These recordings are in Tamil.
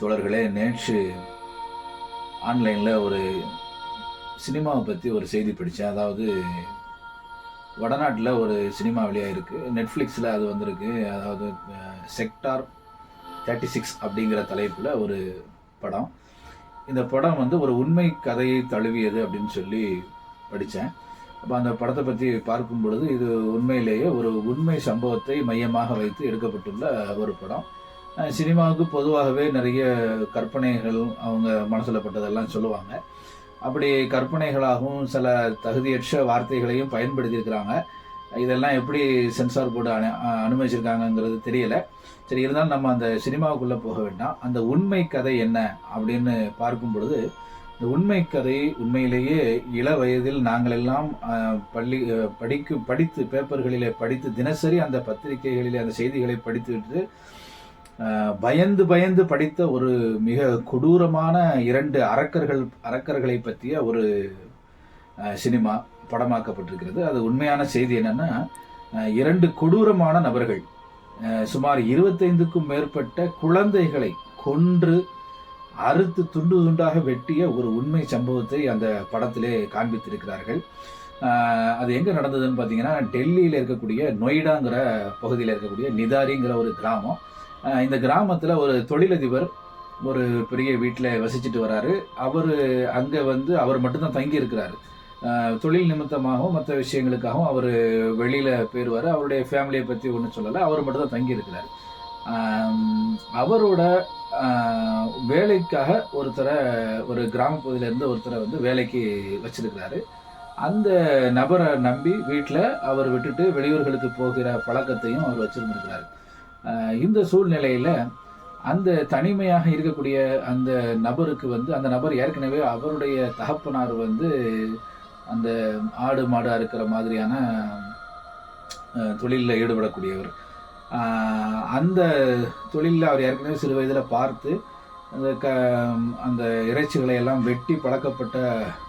தோழர்களே, நேற்று ஆன்லைனில் ஒரு சினிமாவை பற்றி ஒரு செய்தி படித்தேன். அதாவது வடநாட்டில் ஒரு சினிமா வெளியாகிருக்கு, நெட்ஃப்ளிக்ஸில் அது வந்திருக்கு. அதாவது செக்டார் 36 அப்படிங்கிற தலைப்பில் ஒரு படம். இந்த படம் வந்து ஒரு உண்மை கதையை தழுவியது அப்படின்னு சொல்லி படித்தேன். அப்போ அந்த படத்தை பற்றி பார்க்கும் பொழுது இது உண்மையிலேயே ஒரு உண்மை சம்பவத்தை மையமாக வைத்து எடுக்கப்பட்டுள்ள ஒரு படம். சினிமாவுக்கு பொதுவாகவே நிறைய கற்பனைகள் அவங்க மனசில் பட்டதெல்லாம் சொல்லுவாங்க. அப்படி கற்பனைகளாகவும் சில தகுதியற்ற வார்த்தைகளையும் பயன்படுத்தியிருக்கிறாங்க. இதெல்லாம் எப்படி சென்சார் போர்டு அனுமதிச்சிருக்காங்கங்கிறது தெரியல. சரி, இருந்தாலும் நம்ம அந்த சினிமாவுக்குள்ளே போக வேண்டாம். அந்த உண்மை கதை என்ன அப்படின்னு பார்க்கும் பொழுது, இந்த உண்மை கதை உண்மையிலேயே இள வயதில் நாங்கள் எல்லாம் படித்து பேப்பர்களிலே படித்து தினசரி அந்த பத்திரிகைகளிலே அந்த செய்திகளை படித்துவிட்டு பயந்து பயந்து படித்த ஒரு மிக கொடூரமான 2 அரக்கர்களை பற்றிய ஒரு சினிமா படமாக்கப்பட்டிருக்கிறது. அது உண்மையான செய்தி என்னன்னா, 2 கொடூரமான நபர்கள் சுமார் 25க்கும் மேற்பட்ட குழந்தைகளை கொன்று அறுத்து துண்டு துண்டாக வெட்டிய ஒரு உண்மை சம்பவத்தை அந்த படத்திலே காண்பித்திருக்கிறார்கள். அது எங்கே நடந்ததுன்னு பார்த்தீங்கன்னா, டெல்லியில் இருக்கக்கூடிய நொய்டாங்கிற பகுதியில் இருக்கக்கூடிய நிதாரிங்கிற ஒரு கிராமம். இந்த கிராமத்தில் ஒரு தொழிலதிபர் ஒரு பெரிய வீட்டில் வசிச்சுட்டு வராரு. அங்கே அவர் மட்டும்தான் தங்கி இருக்கிறாரு. தொழில் நிமித்தமாகவும் மற்ற விஷயங்களுக்காகவும் அவர் வெளியில் போயிடுவார். அவருடைய ஃபேமிலியை பற்றி ஒன்றும் சொல்லலை, அவர் மட்டும்தான் தங்கி இருக்கிறார். அவரோட வேலைக்காக ஒரு கிராமப்பகுதியிலேருந்து ஒருத்தரை வேலைக்கு வச்சிருக்கிறாரு. அந்த நபரை நம்பி வீட்டில் அவர் விட்டுட்டு வெளியூர்களுக்கு போகிற பழக்கத்தையும் அவர் வச்சிருந்திருக்கிறார். இந்த சூழ்நிலையில் அந்த தனிமையாக இருக்கக்கூடிய அந்த நபருக்கு அந்த நபர் ஏற்கனவே அவருடைய தகப்பனார் அந்த ஆடு மாடு அறுக்கிற மாதிரியான தொழிலில் ஈடுபடக்கூடியவர். அந்த தொழிலில் அவர் ஏற்கனவே சிறு வயதில் பார்த்து அந்த இறைச்சிகளை எல்லாம் வெட்டி பழக்கப்பட்ட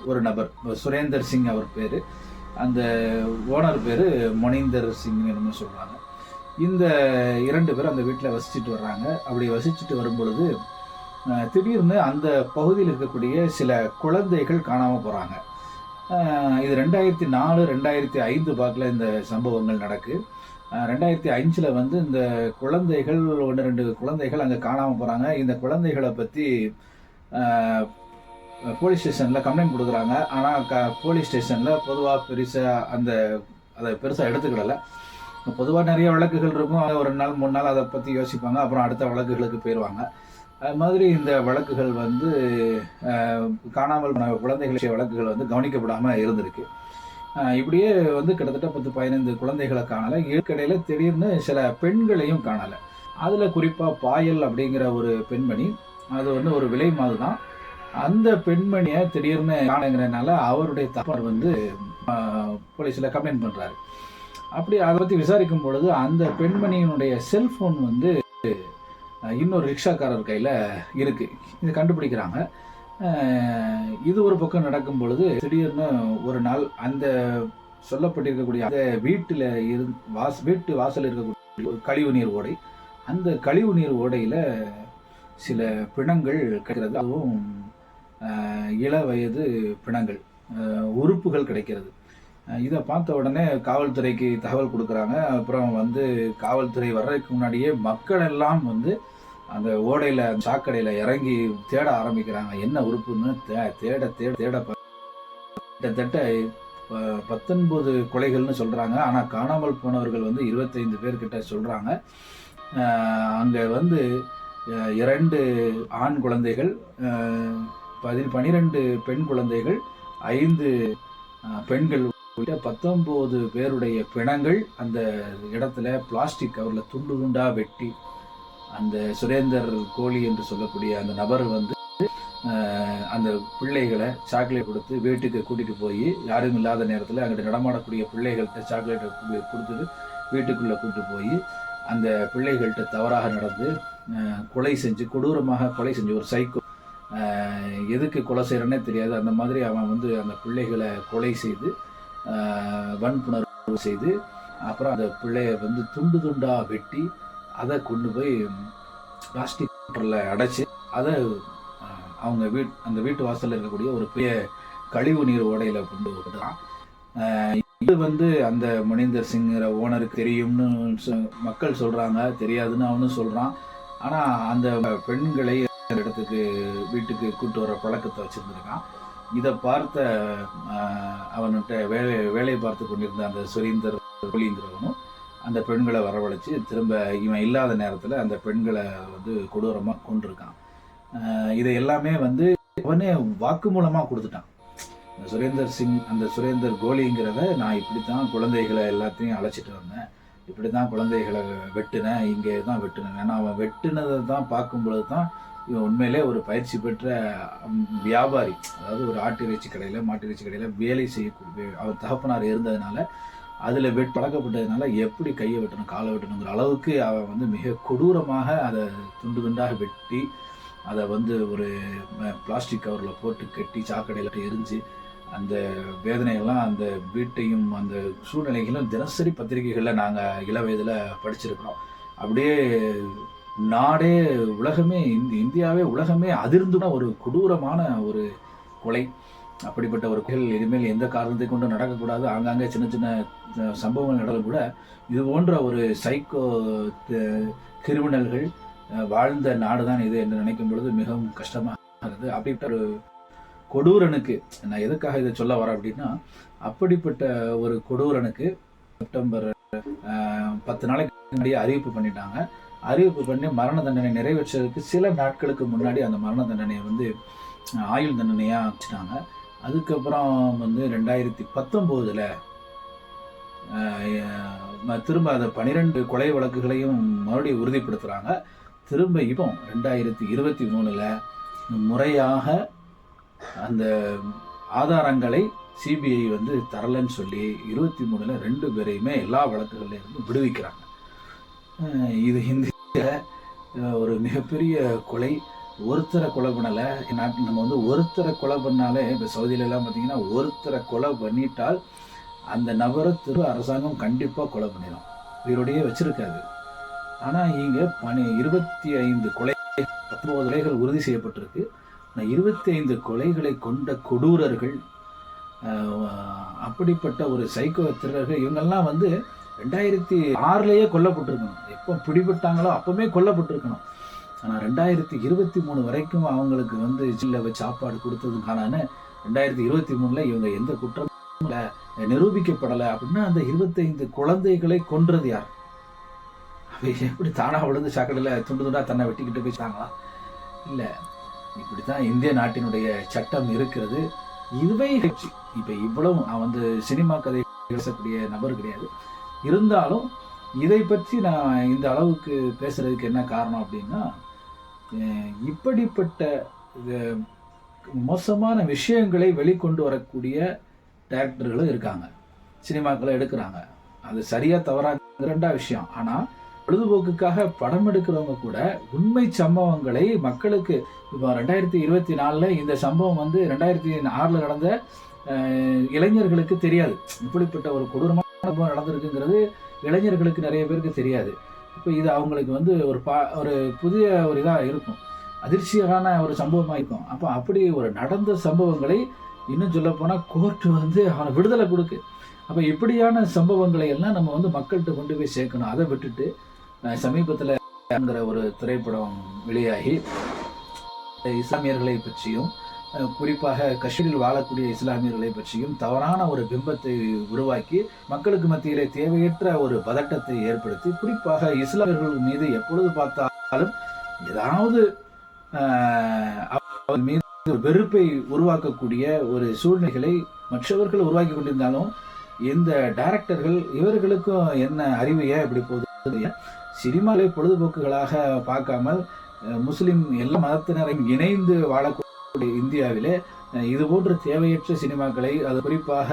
ஒரு நபர், சுரேந்தர் சிங் அவர் பேர். அந்த ஓனர் பேர் மொனிந்தர் சிங் என்னமோ சொல்கிறாங்க. இந்த 2 பேர் அந்த வீட்டில் வசிச்சுட்டு வர்றாங்க. அப்படி வசிச்சுட்டு வரும்பொழுது திடீர்னு அந்த பகுதியில் இருக்கக்கூடிய சில குழந்தைகள் காணாமல் போகிறாங்க. இது 2004 2005 வாக்கில் இந்த சம்பவங்கள் நடக்கு. 2005 இந்த குழந்தைகள் 1-2 குழந்தைகள் அங்கே காணாமல் போகிறாங்க. இந்த குழந்தைகளை பற்றி போலீஸ் ஸ்டேஷனில் கம்ப்ளைண்ட் கொடுக்குறாங்க. ஆனால் போலீஸ் ஸ்டேஷனில் பொதுவாக அதை பெருசாக எடுத்துக்கிடலை. பொதுவாக நிறைய வழக்குகள் இருக்கும். 1 நாள் 3 நாள் அதை பற்றி யோசிப்பாங்க, அப்புறம் அடுத்த வழக்குகளுக்கு போயிடுவாங்க. அது மாதிரி இந்த வழக்குகள் காணாமல் குழந்தைகள் வழக்குகள் கவனிக்கப்படாமல் இருந்திருக்கு. இப்படியே கிட்டத்தட்ட 10-15 குழந்தைகளை காணலை. இதுக்கிடையில் திடீர்னு சில பெண்களையும் காணலை. அதில் குறிப்பாக பாயல் அப்படிங்கிற ஒரு பெண்மணி, அது ஒரு விலை மாது தான். அந்த பெண்மணியை திடீர்னு காணுங்கிறதுனால அவருடைய தகப்பனார் போலீஸில் கம்ப்ளைண்ட் பண்ணுறாரு. அப்படி அதை பற்றி விசாரிக்கும் பொழுது அந்த பெண்மணியினுடைய செல்ஃபோன் இன்னொரு ரிக்ஷாக்காரர் கையில் இருக்குது. இதை கண்டுபிடிக்கிறாங்க. இது ஒரு பக்கம் நடக்கும் பொழுது திடீர்னு ஒரு நாள் அந்த சொல்லப்பட்டிருக்கக்கூடிய அந்த வீட்டில் வீட்டு வாசல் இருக்கக்கூடிய கழிவு நீர் ஓடை, அந்த கழிவு நீர் ஓடையில் சில பிணங்கள் கிடைக்கிறது. அதுவும் இள வயது பிணங்கள், உறுப்புகள் கிடைக்கிறது. இதை பார்த்த உடனே காவல்துறைக்கு தகவல் கொடுக்குறாங்க. அப்புறம் காவல்துறை வர்றதுக்கு முன்னாடியே மக்கள் எல்லாம் அந்த ஓடையில் சாக்கடையில் இறங்கி தேட ஆரம்பிக்கிறாங்க. என்ன உறுப்புன்னு தேட கிட்டத்தட்ட 19 கொலைகள்னு சொல்கிறாங்க. ஆனால் காணாமல் போனவர்கள் 25 பேர்கிட்ட சொல்கிறாங்க. அங்கே 2 ஆண் குழந்தைகள், 12 பெண் குழந்தைகள், 5 பெண்கள், 19 பேருடைய பிணங்கள் அந்த இடத்துல பிளாஸ்டிக் கவரில் துண்டு துண்டாக வெட்டி அந்த சுரேந்தர் கோலி என்று சொல்லக்கூடிய அந்த நபர் அந்த பிள்ளைகளை சாக்லேட் கொடுத்து வீட்டுக்கு கூட்டிகிட்டு போய், யாரும் இல்லாத நேரத்தில் அங்கிட்டு நடமாடக்கூடிய பிள்ளைகள்கிட்ட சாக்லேட்டை கொடுத்துட்டு வீட்டுக்குள்ளே கூப்பிட்டு போய் அந்த பிள்ளைகள்கிட்ட தவறாக நடந்து கொடூரமாக கொலை செஞ்சு, ஒரு சைக்கோ, எதுக்கு கொலை செய்கிறேன்னே தெரியாது, அந்த மாதிரி அவன் அந்த பிள்ளைகளை கொலை செய்து வன்புணர்வு செய்து அப்புறம் அந்த பிள்ளைய துண்டு துண்டாக வெட்டி அதை கொண்டு போய் பிளாஸ்டிக் கவரில் அடைச்சி அதை அவங்க அந்த வீட்டு வாசலில் இருக்கக்கூடிய ஒரு பெரிய கழிவு நீர் ஓடையில் கொண்டு விடலாம். இது அந்த மணிந்தர் சிங்கிற ஓனருக்கு தெரியும்னு மக்கள் சொல்கிறாங்க, தெரியாதுன்னு அவனும் சொல்கிறான். ஆனால் அந்த பெண்களை இடத்துக்கு வீட்டுக்கு கூட்டு வர பழக்கத்தை வச்சுருந்துருக்கான். இதை பார்த்த அவன்கிட்ட வேலையை பார்த்து கொண்டிருந்த அந்த சுரீந்தர் கோலிங்கிறவனும் அந்த பெண்களை வரவழைச்சு திரும்ப இவன் இல்லாத நேரத்தில் அந்த பெண்களை கொடூரமாக கொண்டிருக்கான். இதை எல்லாமே அவனே வாக்குமூலமாக கொடுத்துட்டான். சுரேந்தர் சிங், அந்த சுரேந்தர் கோலிங்கிறத, நான் இப்படித்தான் குழந்தைகளை எல்லாத்தையும் அழைச்சிட்டு வந்தேன், இப்படி தான் குழந்தைகளை வெட்டினேன், இங்கே தான் வெட்டினேன். ஏன்னா அவன் வெட்டினதை தான் பார்க்கும் பொழுது தான் இவன் உண்மையிலே ஒரு பயிற்சி பெற்ற வியாபாரி. அதாவது ஒரு ஆட்டிறைச்சி கடையில் மாட்டிறைச்சி கடையில் வேலை செய்யக்கூடிய அவர் தகப்பனார் இருந்ததுனால அதில் பழக்கப்பட்டதுனால எப்படி கையை வெட்டணும் காலை வெட்டணுங்கிற அளவுக்கு அவன் மிக கொடூரமாக அதை துண்டு துண்டாக வெட்டி அதை ஒரு பிளாஸ்டிக் கவரில் போட்டு கட்டி சாக்கடையில் எரிஞ்சு அந்த வேதனையெல்லாம் அந்த வீட்டையும் அந்த சூழ்நிலைகளும் தினசரி பத்திரிகைகளில் நாங்கள் இள வயதில் படிச்சிருக்கிறோம். அப்படியே நாடே உலகமே இந்தியாவே உலகமே அதிர்ந்துன ஒரு கொடூரமான ஒரு கொலை. அப்படிப்பட்ட ஒரு கொலை இனிமேல் எந்த காரணத்தை கொண்டு நடக்கக்கூடாது. ஆங்காங்கே சின்ன சின்ன சம்பவங்கள் நடந்தாலும் கூட இது போன்ற ஒரு சைக்கோ கிரிமினல்கள் வாழ்ந்த நாடு தான் இது என்று நினைக்கும் பொழுது மிகவும் கஷ்டமாக இருக்குது. அப்படிப்பட்ட ஒரு கொடூரனுக்கு நான் எதுக்காக இதை சொல்ல வரேன் அப்படின்னா, அப்படிப்பட்ட ஒரு கொடூரனுக்கு செப்டம்பர் 10 நாளைக்கு முன்னாடியே அறிவிப்பு பண்ணிட்டாங்க. அறிவிப்பு பண்ணி மரண தண்டனை நிறைவேற்றதுக்கு சில நாட்களுக்கு முன்னாடி அந்த மரண தண்டனையை ஆயுள் தண்டனையாக வச்சுட்டாங்க. அதுக்கப்புறம் 2019 திரும்ப அந்த 12 கொலை வழக்குகளையும் மறுபடியும் உறுதிப்படுத்துகிறாங்க. திரும்ப இப்போ 2023 முறையாக அந்த ஆதாரங்களை சிபிஐ தரலன்னு சொல்லி 23 2 பேரையுமே எல்லா வழக்குகள்ல இருந்து விடுவிக்கிறாங்க. இது இந்திய ஒரு மிகப்பெரிய கொலை. ஒருத்தரை கொலை பண்ணலை. நம்ம ஒருத்தரை கொலை பண்ணாலே, இப்போ சவுதியிலலாம் பார்த்தீங்கன்னா ஒருத்தரை கொலை பண்ணிட்டால் அந்த நபரை அரசாங்கம் கண்டிப்பாக கொலை பண்ணிடும், உயிரோடையே வச்சிருக்காது. ஆனால் இங்கே 25 கொலை, 19 கொலைகள் உறுதி செய்யப்பட்டிருக்கு. 25 கொலைகளை கொண்ட கொடூரர்கள், அப்படிப்பட்ட ஒரு சைக்கோ திருடர்கள் இவங்கெல்லாம் 2006 கொல்லப்பட்டிருக்கணும். எப்போ பிடிபட்டாங்களோ அப்பவுமே கொல்லப்பட்டிருக்கணும். ஆனால் 2023 வரைக்கும் அவங்களுக்கு ஜில்ல வச்சு சாப்பாடு கொடுத்ததுக்கான 2023 இவங்க எந்த குற்றமும் நிரூபிக்கப்படலை. அப்படின்னா அந்த 25 குழந்தைகளை கொன்றது யார்? அவை எப்படி தானா விழுந்து சாக்கடையில் துண்டு துண்டா தன்னை வெட்டிக்கிட்டு போயிட்டாங்களா? இல்லை, இப்படித்தான் இந்திய நாட்டினுடைய சட்டம் இருக்கிறது. இதுவே இப்போ இவ்வளவு சினிமா கதை பேசக்கூடிய நபர் கிடையாது. இருந்தாலும் இதை பற்றி நான் இந்த அளவுக்கு பேசுறதுக்கு என்ன காரணம் அப்படின்னா, இப்படிப்பட்ட மோசமான விஷயங்களை வெளிக்கொண்டு வரக்கூடிய டைரக்டர்களும் இருக்காங்க, சினிமாக்களை எடுக்கிறாங்க. அது சரியா தவறாக ரெண்டா விஷயம். ஆனால் பொழுதுபோக்குக்காக படம் எடுக்கிறவங்க கூட உண்மை சம்பவங்களை மக்களுக்கு, இப்போ 2024 இந்த சம்பவம் 2006 நடந்த இளைஞர்களுக்கு தெரியாது. இப்படிப்பட்ட ஒரு கொடூரமான சம்பவம் நடந்திருக்குங்கிறது இளைஞர்களுக்கு நிறைய பேருக்கு தெரியாது. இப்போ இது அவங்களுக்கு ஒரு புதிய ஒரு இதாக இருக்கும், அதிர்ச்சியான ஒரு சம்பவமாக இருக்கும். அப்போ அப்படி ஒரு நடந்த சம்பவங்களை இன்னும் சொல்ல போனால் கோர்ட்டு அவனை விடுதலை கொடுக்கு. அப்போ இப்படியான சம்பவங்களை எல்லாம் நம்ம மக்கள்கிட்ட கொண்டு போய் சேர்க்கணும். அதை விட்டுட்டு சமீபத்தில் ஒரு திரைப்படம் வெளியாகி இஸ்லாமியர்களை பற்றியும், குறிப்பாக காஷ்மீரில் வாழக்கூடிய இஸ்லாமியர்களை பற்றியும் தவறான ஒரு பிம்பத்தை உருவாக்கி மக்களுக்கு மத்தியிலே தேவையற்ற ஒரு பதட்டத்தை ஏற்படுத்தி, குறிப்பாக இஸ்லாமியர்கள் மீது எப்பொழுது பார்த்தாலும் ஏதாவது மீது வெறுப்பை உருவாக்கக்கூடிய ஒரு சூழ்நிலைகளை மற்றவர்கள் உருவாக்கி கொண்டிருந்தாலும், இந்த டைரக்டர்கள் இவர்களுக்கும் என்ன அறிவு ஏன் இப்படி போகுது? சினிமாவை பொழுதுபோக்குகளாக பார்க்காமல் முஸ்லிம் எல்லா மதத்தினரையும் இணைந்து வாழக்கூடிய இந்தியாவிலே இது போன்ற தேவையற்ற சினிமாக்களை, அது குறிப்பாக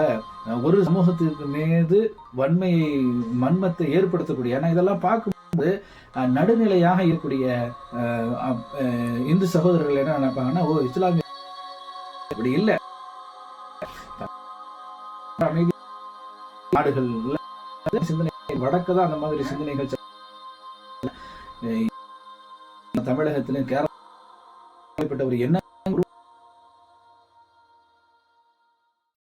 ஒரு சமூகத்திற்கு மீது வன்மத்தை ஏற்படுத்தக்கூடிய, ஏன்னா இதெல்லாம் பார்க்கும்போது நடுநிலையாக இருக்கக்கூடிய இந்து சகோதரர்கள் என்ன நினைப்பாங்கன்னா, ஓ இஸ்லாமிய அப்படி இல்லை, அமைதி நாடுகள் சிந்தனை வடக்குதான் அந்த மாதிரி சிந்தனைகள் தமிழகத்திலும் கேரளா இப்படிப்பட்டவர் என்ன